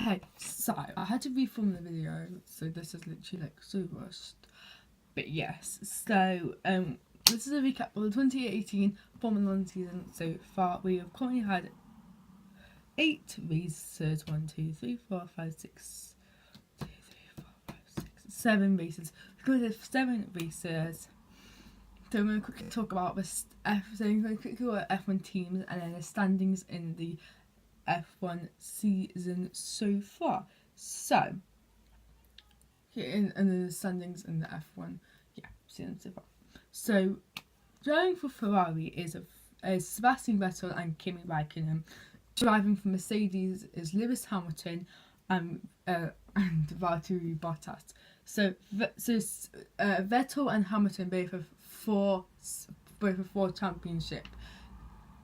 Okay, so I had to refilm the video, so this is literally like so rushed. But yes, so this is a recap of the 2018 Formula 1 season so far. We have currently had 8 races, 1, 2, 3, 4, 5, 6, 2, 3, 4, 5, 6, 7 races. We've got 7 races. So I'm going to quickly talk about this F1 teams and then the standings in the F1 season so far. So, and then the standings in the F1 season so far. So, driving for Ferrari is Sebastian Vettel and Kimi Raikkonen. Driving for Mercedes is Lewis Hamilton and Valtteri Bottas. So Vettel and Hamilton both have four championship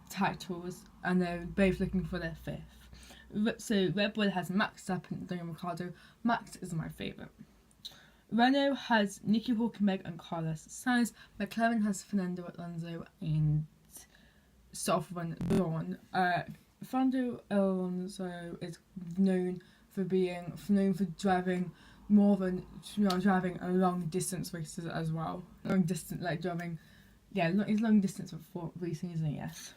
titles, and they're both looking for their 5th. So Red Bull has Max Verstappen and Daniel Ricciardo. Max is my favourite. Renault has Nico Hülkenberg and Carlos Sainz. McLaren has Fernando Alonso and Stoffel Vandoorne. Fernando Alonso is known for driving more than driving a long distance races as well. Long distance, like driving, he's long distance for racing, isn't he? Yes.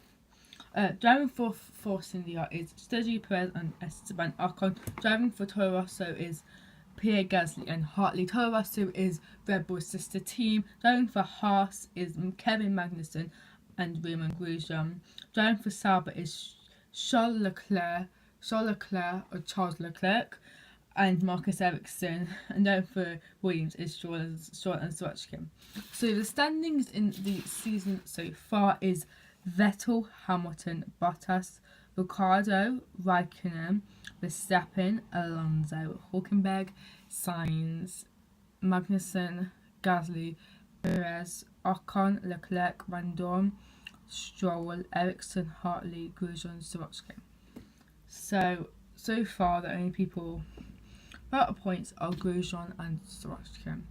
Driving for Force India is Sergio Perez and Esteban Ocon. Driving for Toro Rosso is Pierre Gasly and Hartley. Toro Rosso is Red Bull's sister team. Driving for Haas is Kevin Magnussen and Romain Grosjean. Driving for Sauber is Charles Leclerc and Marcus Ericsson, and then for Williams is Stroll and Swartzkin. So the standings in the season so far is Vettel, Hamilton, Bottas, Ricciardo, Raikkonen, Verstappen, Alonso, Hülkenberg, Sainz, Magnussen, Gasly, Perez, Ocon, Leclerc, Vandoorne, Stroll, Ericsson, Hartley, Grosjean, Swartzkin. So far the only people without points are Grosjean and Swartzkin.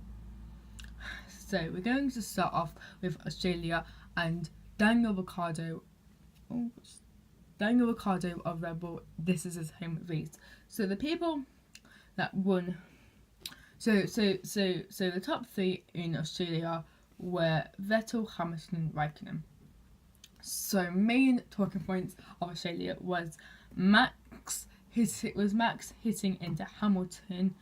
So we're going to start off with Australia and Daniel Ricciardo of Red Bull. This is his home race. So the people that won. So the top 3 in Australia were Vettel, Hamilton, and Raikkonen. So main talking points of Australia was Max hitting into Hamilton.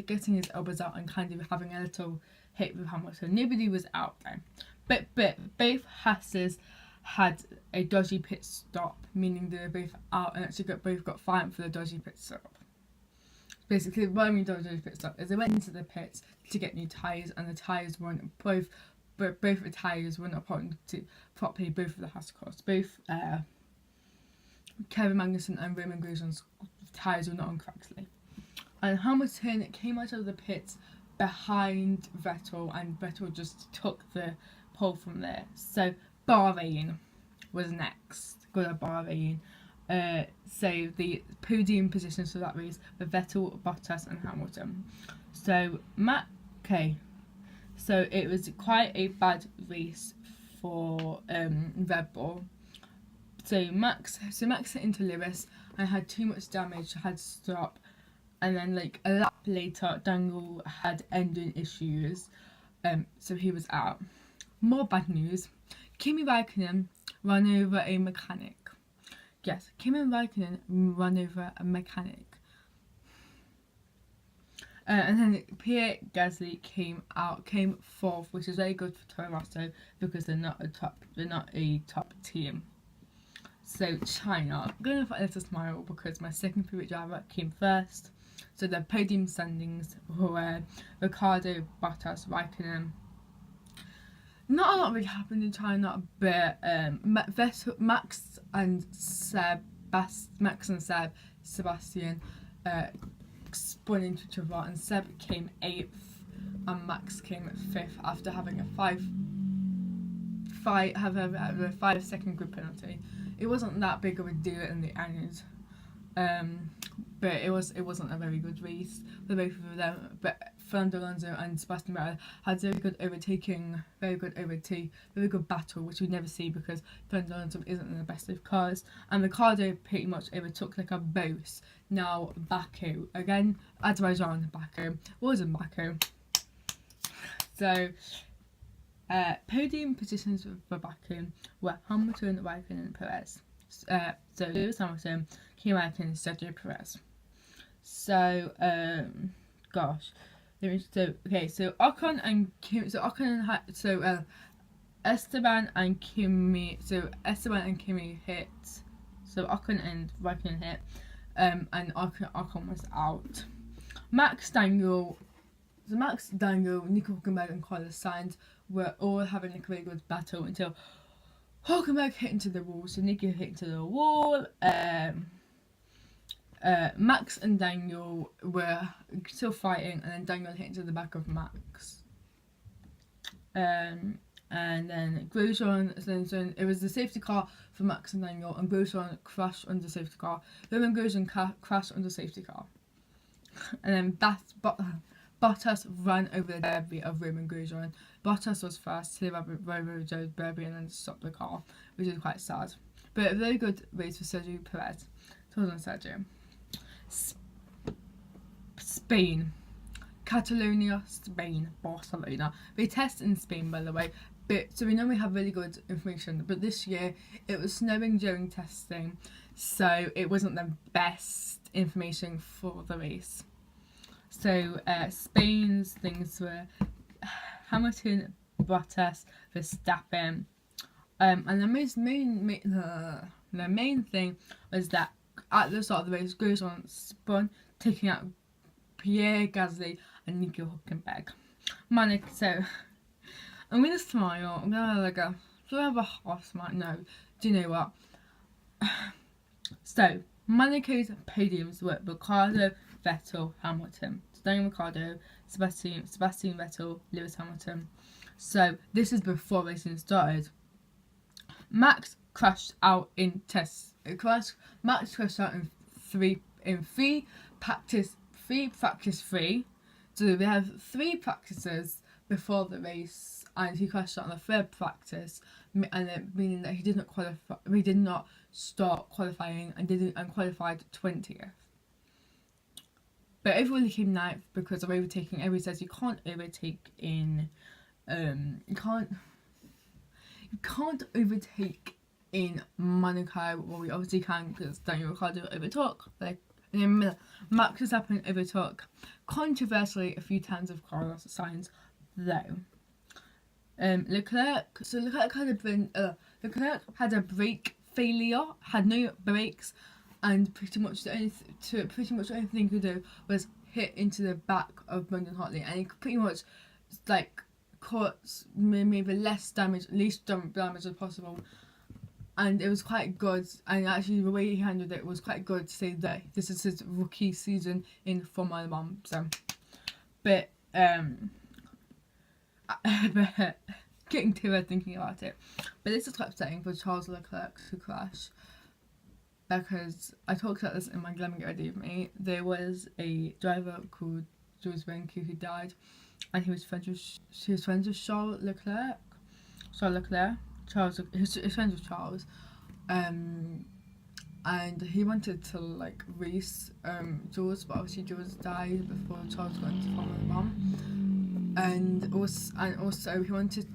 Getting his elbows out and kind of having a little hit with Hamilton. Nobody was out there, but both Hasses had a dodgy pit stop, meaning they were both out and actually both got fined for the dodgy pit stop. Basically, what I mean dodgy pit stop is they went into the pits to get new tyres, and the tyres weren't both the tyres were not put to properly. Both of the Haas cars, both Kevin Magnussen and Romain Grosjean's tyres were not on correctly. And Hamilton came out of the pits behind Vettel, and Vettel just took the pole from there. So Bahrain was next. Got a Bahrain. So the podium positions for that race were Vettel, Bottas, and Hamilton. So So it was quite a bad race for Red Bull. So Max hit into Lewis and had too much damage, had to stop. And then like a lap later, Daniel had engine issues, so he was out. More bad news: Kimi Raikkonen ran over a mechanic. Yes, Kimi Raikkonen ran over a mechanic. And then Pierre Gasly came 4th, which is very good for Toro Rosso because they're not a top team. So China, I'm going to put a little smile because my second favourite driver came 1st. So the podium standings were Ricciardo, Bottas, Raikkonen. Not a lot really happened in China, but Max and Sebastian spun into each other, and Seb came 8th and Max came 5th after having a 5-second grid penalty. It wasn't that big of a deal in the end, But it wasn't a very good race for both of them. But Fernando Alonso and Sebastian Vettel had very good overtaking, very good battle, which we never see because Fernando Alonso isn't in the best of cars. And Ricciardo pretty much overtook like a boss. Now Baku again, Azerbaijan, Baku wasn't Baku. So podium positions for Baku were Hamilton, Raikkonen, and Perez. So Lewis Hamilton, Kimi Raikkonen, Sergio Perez. So so Ocon and Kim, so Ocon had Esteban and Kimi, hit, so Ocon and Raikkonen hit, and Ocon was out. Max, Daniel, Nico Hülkenberg and Carlos Sainz were all having a really good battle until Hülkenberg hit into the wall, so Nico hit into the wall. Max and Daniel were still fighting, and then Daniel hit into the back of Max. And then Grosjean, so it was the safety car for Max and Daniel, and Grosjean crashed under the safety car. Then Grosjean crashed under the safety car. And then Bottas ran over the derby of Roman Grosjean. Bottas was first, he rode Joe's derby and then stopped the car, which is quite sad. But a very good race for Sergio Perez. So well done, Sergio. Spain. Catalonia, Spain, Barcelona. They test in Spain, by the way. But so we know we have really good information, but this year it was snowing during testing, so it wasn't the best information for the race. So Spain's things were Hamilton, Bottas, Verstappen, and the main thing was that at the start of the race, Grosjean spun, taking out Pierre Gasly and Nico Hülkenberg. So I'm gonna smile. I'm gonna have a half smile. No, do you know what? So Monaco's podiums were Ricciardo, Vettel, Hamilton. Daniel Ricciardo, Sebastian Vettel, Lewis Hamilton. So this is before racing started. Max crashed out in tests. Max crashed out in practice 3. So we have 3 practices before the race, and he crashed out on the 3rd practice, and meaning that he did not qualify. He did not start qualifying and qualified 20th. But overall he came 9th because of overtaking. Everybody says you can't overtake in you can't overtake in Monaco. Well, we obviously can because Daniel Ricciardo overtook. Max Verstappen overtook controversially a few times of Carlos Sainz, though. Leclerc had a brake failure, had no brakes, and pretty much the only thing he could do was hit into the back of Brendan Hartley, and he pretty much caught maybe least damage as possible. And it was quite good, and actually the way he handled it was quite good to say that this is his rookie season in Formula 1. So, but getting too red thinking about it. But this is quite upsetting for Charles Leclerc to crash, because I talked about this in my Let Me Get Ready With Me. There was a driver called Jules Bianchi who died, and he was friends with Charles Leclerc. He was friends with Charles, and he wanted to race Jules, but obviously Jules died before Charles went to Formula 1. And also he wanted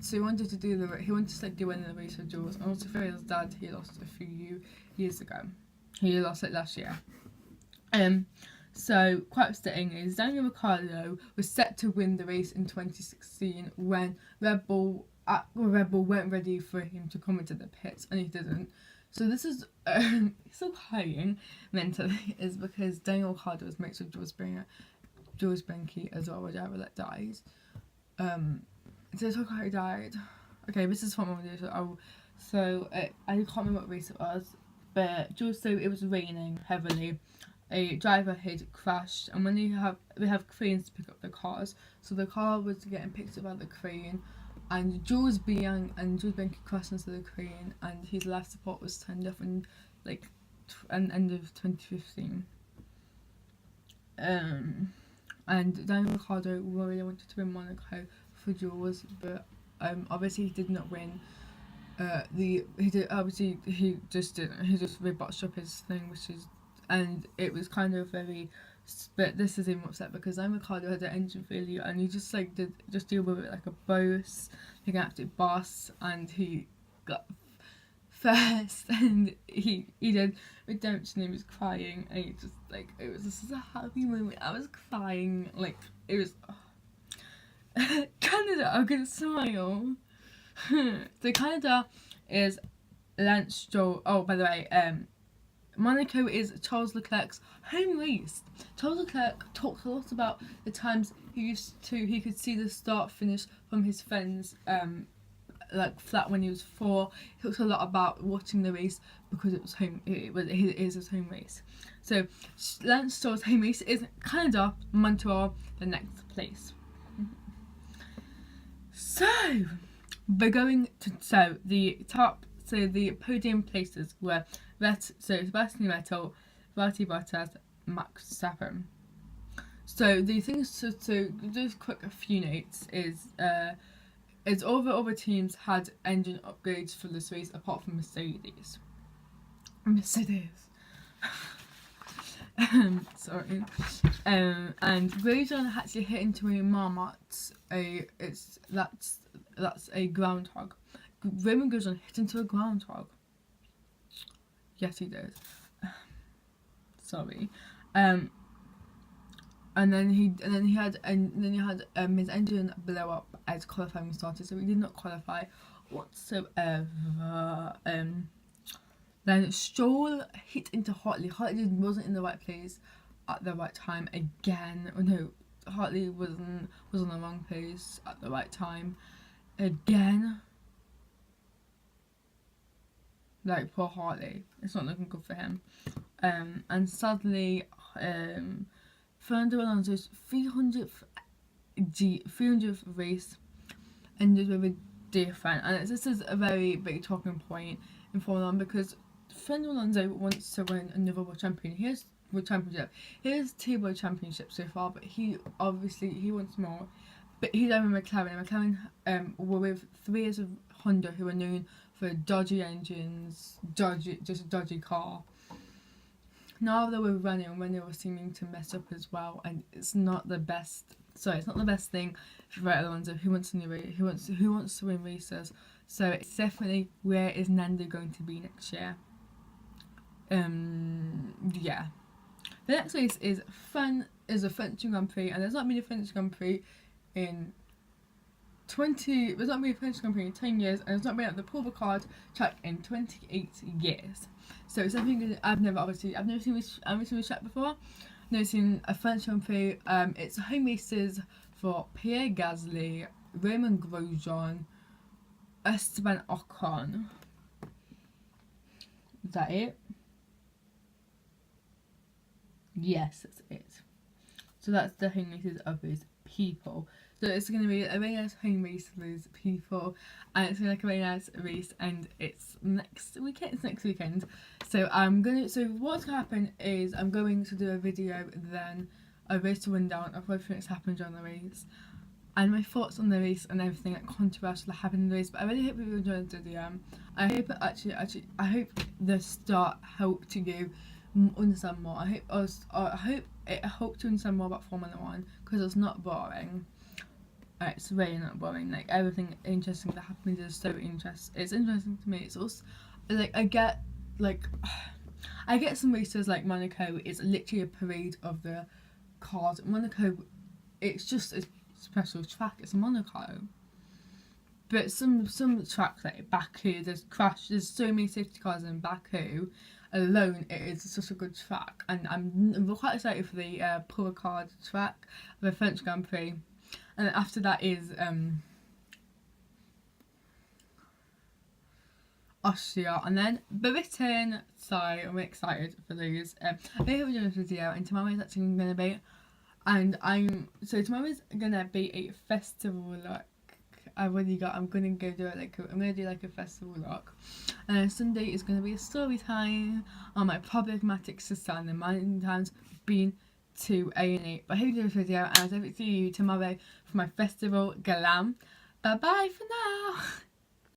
to do winning the race with Jules, and also for his dad, he lost a few years ago. He lost it last year. So quite upsetting is Daniel Ricciardo was set to win the race in 2016 when Red Bull weren't ready for him to come into the pits, and he didn't. So this is he's still crying mentally, is because Daniel Ricciardo was mates with Jules Bianchi as well, a driver that dies. So talk how he died. Okay, this is from I can't remember what race it was, but so it was raining heavily. A driver had crashed, and when they have cranes to pick up the cars, so the car was getting picked up by the crane, and Jules Bianchi crashed into the crane, and his life support was turned off, and end of 2015. And Daniel Ricciardo really wanted to win Monaco for Jules, but obviously he did not win. He just didn't. He just really botched up his thing, and it was kind of very. But this is even upset because Daniel Ricciardo had an engine failure, and he just did deal with it like a boss, like an absolute boss, and he got first, and he did redemption. He was crying, and he just it was just a happy moment. I was crying, it was Canada. I'm gonna smile. So Canada is Lance Stroll. Oh, by the way, Monaco is Charles Leclerc's home race. Charles Leclerc talked a lot about the times he could see the start finish from his friends flat when he was 4. He talked a lot about watching the race because it was his home race. So Lance Stroll's home race is Canada, Montreal, the next place. So we're going to the podium places were Sebastian Vettel, Valtteri Bottas, Max Verstappen. So the things to just quick a few notes is all the other teams had engine upgrades for this race apart from Mercedes. Sorry. And Grosjean actually hit into a Marmot. That's a groundhog. Roman Grosjean hit into a groundhog. Yes, he did. Sorry. And then he had his engine blow up as qualifying started, so he did not qualify whatsoever. Then Stroll hit into Hartley. Hartley wasn't in the right place at the right time again. Oh no, Hartley was on the wrong place at the right time again. Poor Hartley. It's not looking good for him. And sadly, Fernando Alonso's 300th race ended with a DNF, and this is a very big talking point in Formula 1 because Fernando Alonso wants to win another world champion. He has 2 world championships so far, but he wants more. But he's over McLaren, and McLaren were with 3 years of Honda, who are known for dodgy engines, just a dodgy car. Now that we're running, Renault was seeming to mess up as well, and it's not the best. Sorry, it's not the best thing for Alonso, who wants to win races. So it's definitely, where is Nando going to be next year? Yeah. The next race is a French Grand Prix, and there's not been a French Grand Prix in 10 years, and it's not been at the Paul Ricard track in 28 years. So it's something that I've never seen this track before. I've never seen a French Grand Prix. It's home races for Pierre Gasly, Romain Grosjean, Esteban Ocon. Is that it? Yes, that's it. So that's the home races of those people. So it's going to be a very nice home race for those people, and it's going to be a very nice race, and it's next weekend. So what's going to happen is I'm going to do a video then, a race to win down of everything that's happened during the race, and my thoughts on the race and everything that controversial that happened in the race. But I really hope you enjoyed the video. I hope I hope the start helped you understand more. I hope it helped you understand more about Formula 1, because it's not boring. It's really not boring. Everything interesting that happens is so interesting. It's interesting to me. It's also I get some races like Monaco. It's literally a parade of the cars. Monaco, it's just a special track. It's Monaco. But some tracks like Baku, there's so many safety cars in Baku alone. It is such a good track, and I'm quite excited for the Paul Ricard track, the French Grand Prix. And after that is Austria, and then Britain. So I'm excited for those. I hope you enjoyed this video, and tomorrow is actually going to be, tomorrow is going to be a festival I've already got. I'm gonna go do it I'm gonna do like a festival rock, and then Sunday is gonna be a story time on my problematic sister and the Mountain Times being to A&E. But I hope you enjoyed this video, and I'll see you tomorrow for my festival glam. Bye bye for now.